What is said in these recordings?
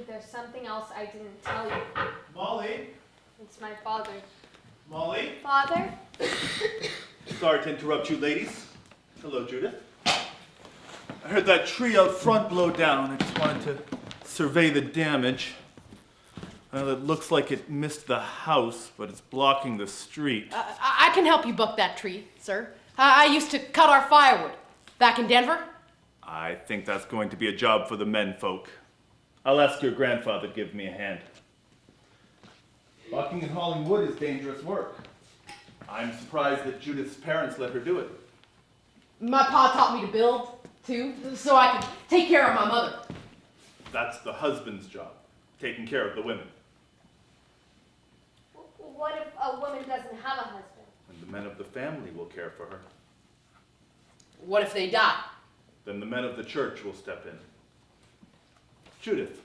there's something else I didn't tell you. Mollie? It's my father. Mollie? Father? Sorry to interrupt you, ladies. Hello, Judith. I heard that tree out front blow down. I just wanted to survey the damage. Well, it looks like it missed the house, but it's blocking the street. I can help you buck that tree, sir. I used to cut our firewood back in Denver. I think that's going to be a job for the men folk. I'll ask your grandfather to give me a hand. Bucking and hauling wood is dangerous work. I'm surprised that Judith's parents let her do it. My pa taught me to build, too, so I could take care of my mother. That's the husband's job, taking care of the women. What if a woman doesn't have a husband? And the men of the family will care for her. What if they die? Then the men of the church will step in. Judith,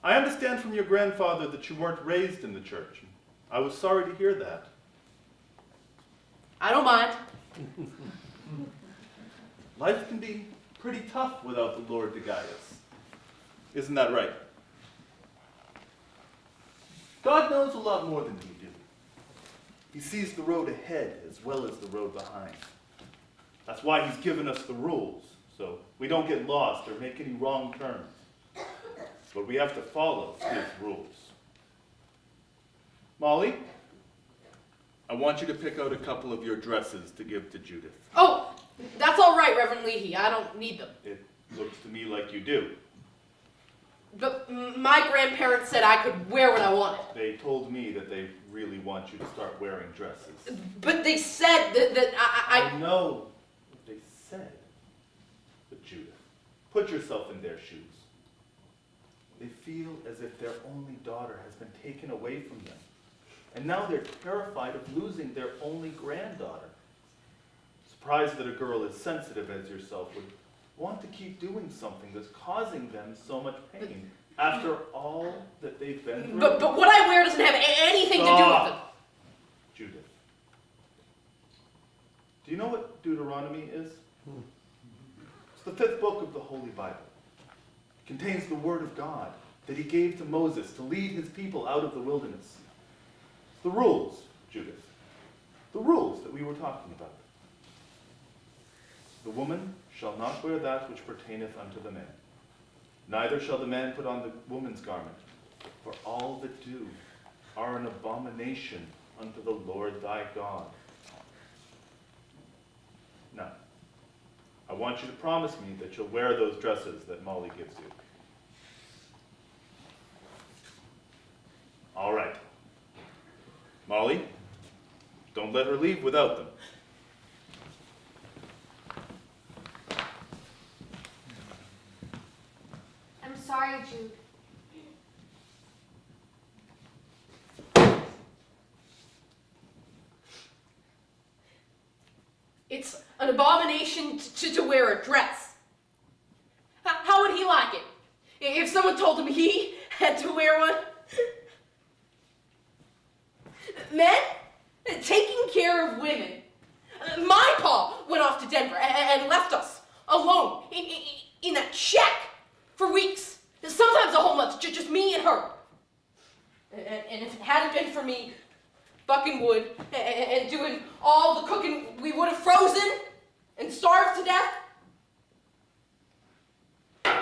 I understand from your grandfather that you weren't raised in the church. I was sorry to hear that. I don't mind. Life can be pretty tough without the Lord to guide us. Isn't that right? God knows a lot more than we do. He sees the road ahead as well as the road behind. That's why he's given us the rules, so we don't get lost or make any wrong turns. But we have to follow his rules. Mollie, I want you to pick out a couple of your dresses to give to Judith. Oh, that's all right, Reverend Leahy. I don't need them. It looks to me like you do. But my grandparents said I could wear what I wanted. They told me that they really want you to start wearing dresses. But they said that I know what they said. But Judith, put yourself in their shoes. They feel as if their only daughter has been taken away from them. And now they're terrified of losing their only granddaughter. Surprised that a girl as sensitive as yourself would want to keep doing something that's causing them so much pain after all that they've been through. But what I wear doesn't have anything to do with it. Judith. Do you know what Deuteronomy is? It's the 5th book of the Holy Bible. It contains the word of God that he gave to Moses to lead his people out of the wilderness. It's the rules, Judith. The rules that we were talking about. The woman shall not wear that which pertaineth unto the man. Neither shall the man put on the woman's garment, for all that do are an abomination unto the Lord thy God. Now, I want you to promise me that you'll wear those dresses that Mollie gives you. All right. Mollie, don't let her leave without them. I'm sorry, Jude. It's an abomination to wear a dress. How would he like it if someone told him he had to wear one? Men taking care of women. My pa went off to Denver and left us alone in that shack for weeks. Sometimes a whole month, just me and her. And if it hadn't been for me bucking wood and doing all the cooking, we would have frozen and starved to death.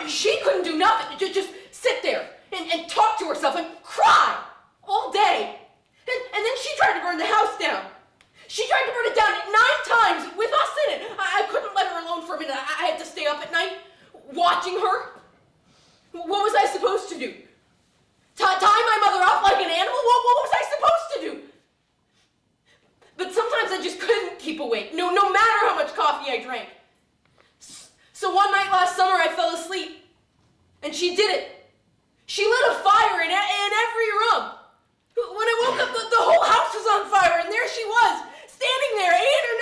She couldn't do nothing, just sit there and talk to herself and cry all day. And then she tried to burn the house down. She tried to burn it down 9 times with us in it. I couldn't let her alone for a minute. I had to stay up at night watching her. What was I supposed to do? Tie my mother up like an animal? What was I supposed to do? But sometimes I just couldn't keep awake, no matter how much coffee I drank. So one night last summer I fell asleep, and she did it. She lit a fire in every room. When I woke up, the whole house was on fire, and there she was, standing there 8 or